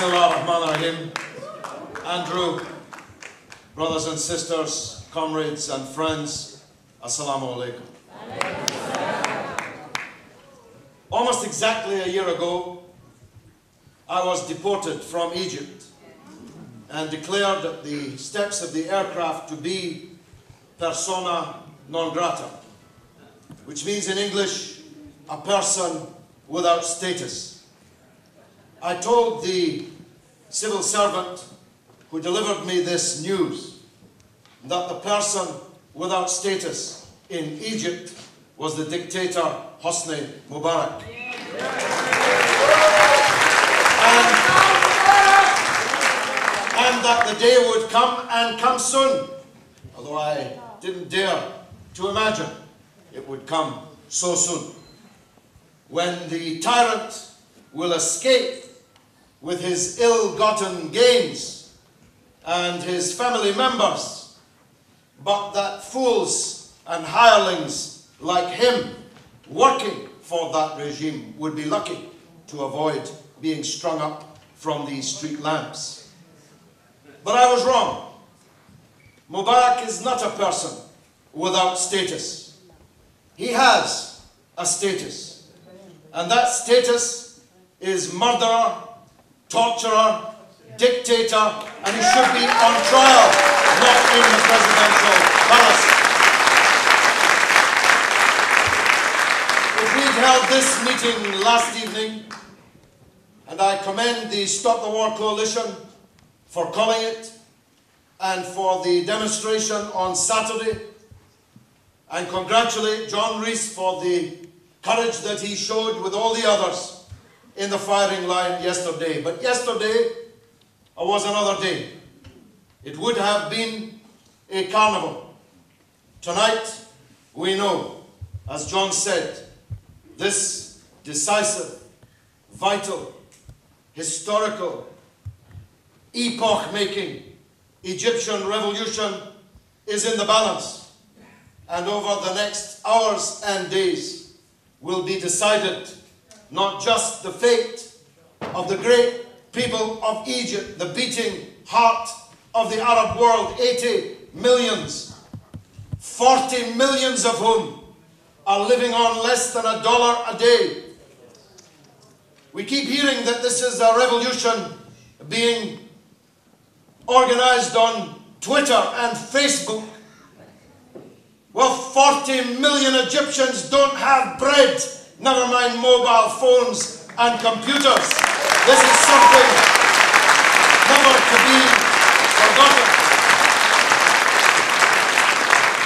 Bismillahirrahmanirrahim. Andrew, brothers and sisters, comrades and friends, Assalamu alaikum. Almost exactly a year ago, I was deported from Egypt and declared at the steps of the aircraft to be persona non grata, which means in English, a person without status. I told the civil servant who delivered me this news that the person without status in Egypt was the dictator Hosni Mubarak. And that the day would come, and come soon, although I didn't dare to imagine it would come so soon, when the tyrant will escape with his ill-gotten gains and his family members, but that fools and hirelings like him working for that regime would be lucky to avoid being strung up from these street lamps. But I was wrong. Mubarak is not a person without status. He has a status, and that status is murderer, torturer, dictator, and he should be on trial, not in the presidential palace. If we'd held this meeting last evening, and I commend the Stop the War Coalition for calling it, and for the demonstration on Saturday, and congratulate John Rees for the courage that he showed with all the others in the firing line yesterday. But yesterday was another day. It would have been a carnival. Tonight, we know, as John said, this decisive, vital, historical, epoch-making Egyptian revolution is in the balance, and over the next hours and days will be decided not just the fate of the great people of Egypt, the beating heart of the Arab world, 80 millions, 40 millions of whom are living on less than $1 a day. We keep hearing that this is a revolution being organized on Twitter and Facebook. Well, 40 million Egyptians don't have bread, never mind mobile phones and computers. This is something never to be forgotten.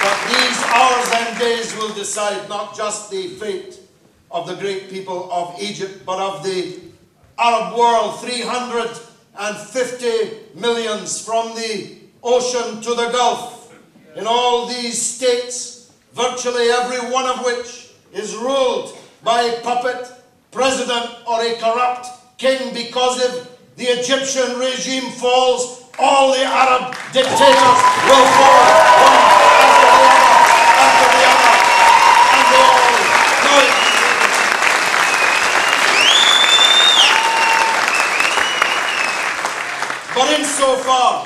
But these hours and days will decide not just the fate of the great people of Egypt, but of the Arab world, 350 millions from the ocean to the Gulf. In all these states, virtually every one of which is ruled by a puppet president or a corrupt king, because if the Egyptian regime falls, all the Arab dictators will fall, one after the other, and they all know it. But insofar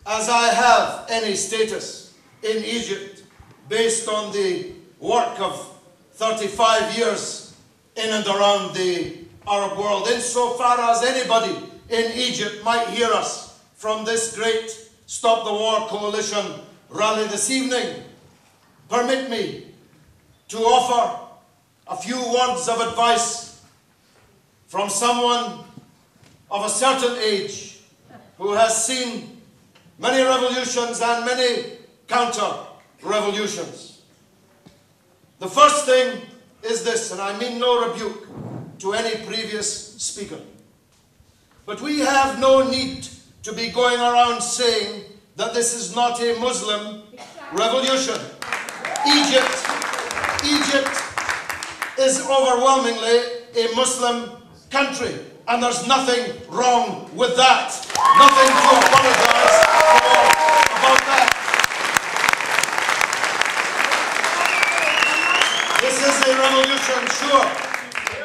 as I have any status in Egypt based on the work of 35 years in and around the Arab world, insofar as anybody in Egypt might hear us from this great Stop the War Coalition rally this evening, permit me to offer a few words of advice from someone of a certain age who has seen many revolutions and many counter-revolutions. The first thing is this, and I mean no rebuke to any previous speaker, but we have no need to be going around saying that this is not a Muslim revolution. Egypt is overwhelmingly a Muslim country, and there's nothing wrong with that. Nothing to apologize for about that. This is a revolution, sure,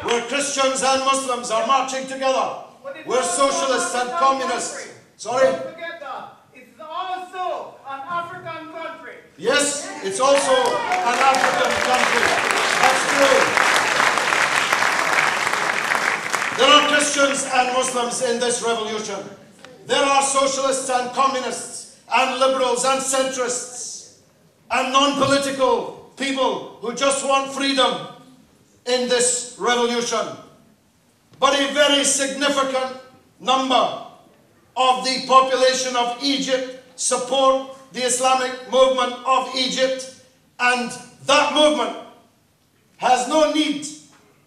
where Christians and Muslims are marching together We're socialists and communists. Sorry? Don't forget that. It's also an African country. Yes, it's also an African country. That's true. There are Christians and Muslims in this revolution. There are socialists and communists and liberals and centrists and non-political people who just want freedom in this revolution. But a very significant number of the population of Egypt support the Islamic movement of Egypt, and that movement has no need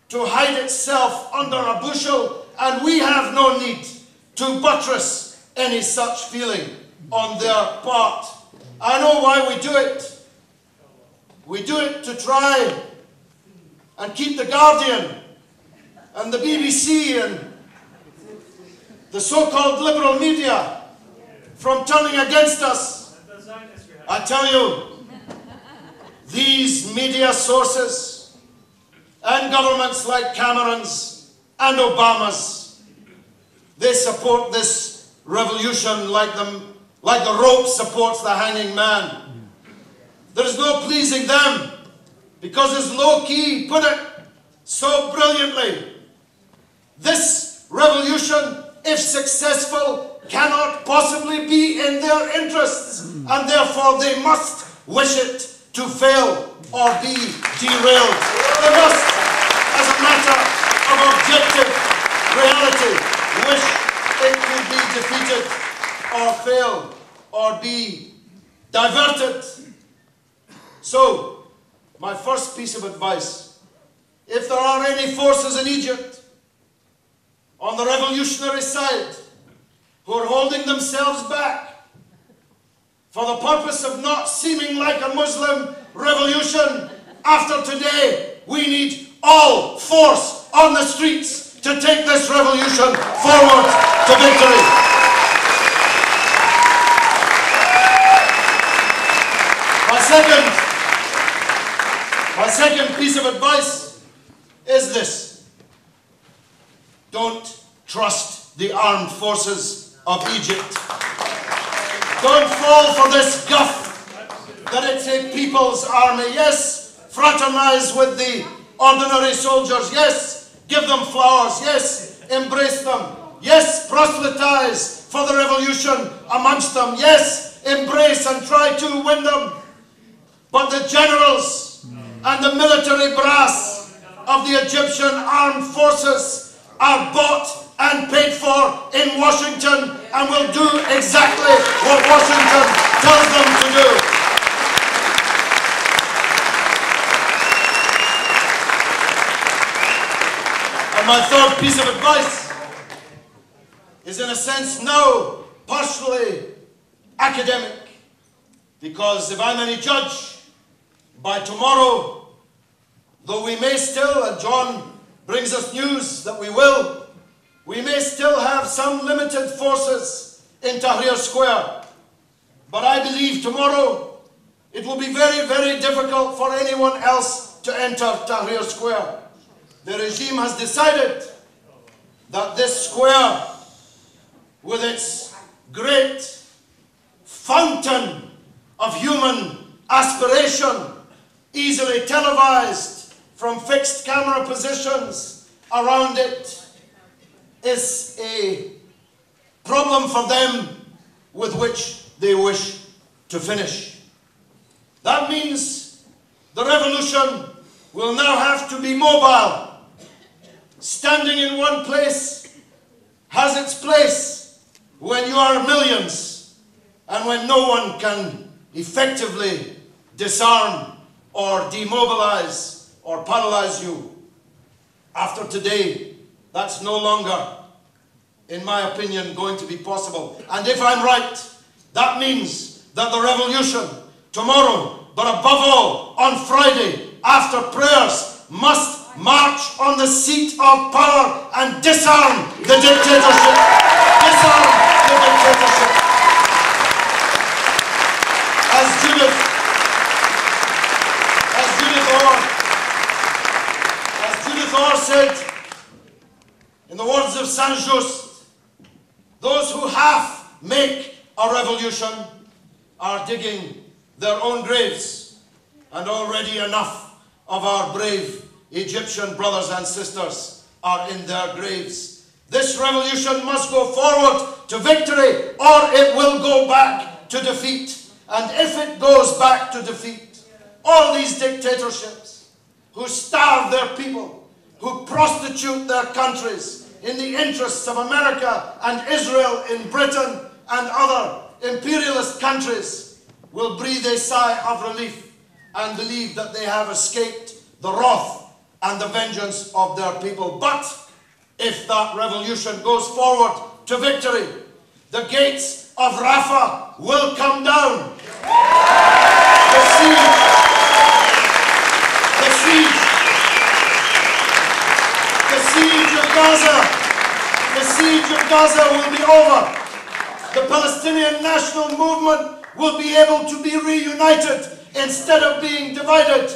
to hide itself under a bushel, and we have no need to buttress any such feeling on their part. I know why we do it. We do it to try and keep the Guardian and the BBC and the so-called liberal media from turning against us. I tell you, these media sources and governments like Cameron's and Obama's, they support this revolution like the rope supports the hanging man. There's no pleasing them, because as Low-Key put it so brilliantly, this revolution, if successful, cannot possibly be in their interests, and therefore they must wish it to fail or be derailed. They must, as a matter of objective reality, wish it to be defeated or fail or be diverted. So, my first piece of advice, if there are any forces in Egypt on the revolutionary side who are holding themselves back for the purpose of not seeming like a Muslim revolution, after today, we need all force on the streets to take this revolution forward to victory. My second piece of advice is this: don't trust the armed forces of Egypt. Don't fall for this guff that it's a people's army. Yes, fraternize with the ordinary soldiers. Yes, give them flowers. Yes, embrace them. Yes, proselytize for the revolution amongst them. Yes, embrace and try to win them. But the generals and the military brass of the Egyptian armed forces are bought and paid for in Washington and will do exactly what Washington tells them to do. And my third piece of advice is, in a sense, now partially academic, because if I'm any judge, by tomorrow, though we may still, and John brings us news that we may still have some limited forces in Tahrir Square. But I believe tomorrow it will be very, very difficult for anyone else to enter Tahrir Square. The regime has decided that this square, with its great fountain of human aspiration, easily televised from fixed camera positions around it, is a problem for them with which they wish to finish. That means the revolution will now have to be mobile. Standing in one place has its place when you are millions and when no one can effectively disarm or demobilize or paralyze you. After today, that's no longer, in my opinion, going to be possible. And if I'm right, that means that the revolution tomorrow, but above all on Friday, after prayers, must march on the seat of power and disarm the dictatorship. Disarm the dictatorship. As Judith Orr said, in the words of Saint-Just, half make a revolution are digging their own graves, and already enough of our brave Egyptian brothers and sisters are in their graves. This revolution must go forward to victory, or it will go back to defeat. And if it goes back to defeat, all these dictatorships who starve their people, who prostitute their countries in the interests of America and Israel in Britain and other imperialist countries, will breathe a sigh of relief and believe that they have escaped the wrath and the vengeance of their people. But if that revolution goes forward to victory, the gates of Rafah will come down. The siege of Gaza will be over. The Palestinian national movement will be able to be reunited instead of being divided.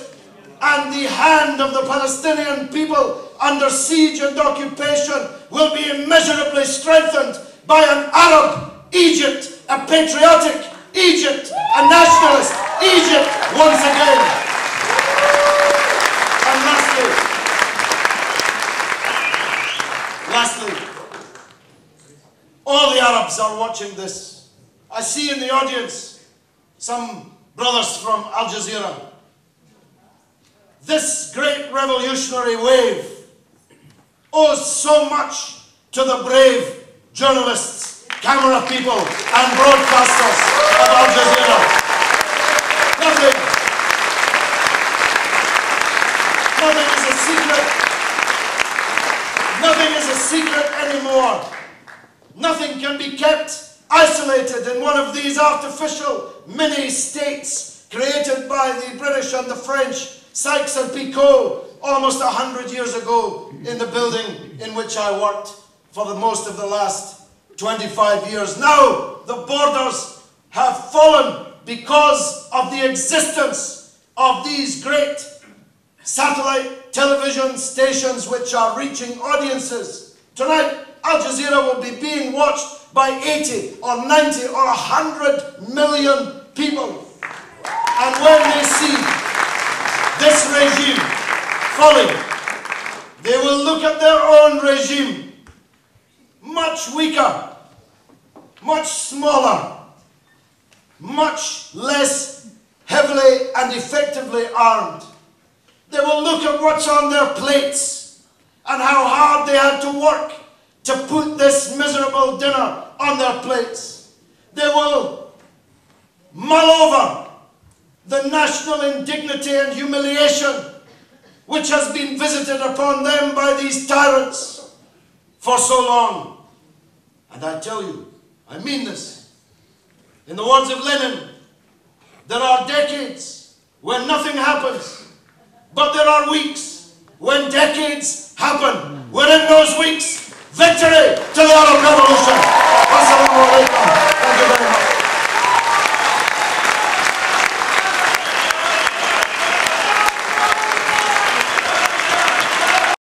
And the hand of the Palestinian people under siege and occupation will be immeasurably strengthened by an Arab Egypt, a patriotic Egypt, a nationalist Egypt once again. And lastly, all the Arabs are watching this. I see in the audience some brothers from Al Jazeera. This great revolutionary wave owes so much to the brave journalists, camera people, and broadcasters of Al Jazeera. Nothing is a secret. Nothing is a secret anymore. Nothing can be kept isolated in one of these artificial mini-states created by the British and the French, Sykes and Picot, almost 100 years ago in the building in which I worked for the most of the last 25 years. Now the borders have fallen because of the existence of these great satellite television stations which are reaching audiences. Tonight, Al Jazeera will be being watched by 80 or 90 or 100 million people. And when they see this regime falling, they will look at their own regime, much weaker, much smaller, much less heavily and effectively armed. They will look at what's on their plates and how hard they had to work to put this miserable dinner on their plates. They will mull over the national indignity and humiliation which has been visited upon them by these tyrants for so long. And I tell you, I mean this. In the words of Lenin, there are decades when nothing happens, but there are weeks when decades happen. We're in those weeks. Victory to the Arab Revolution!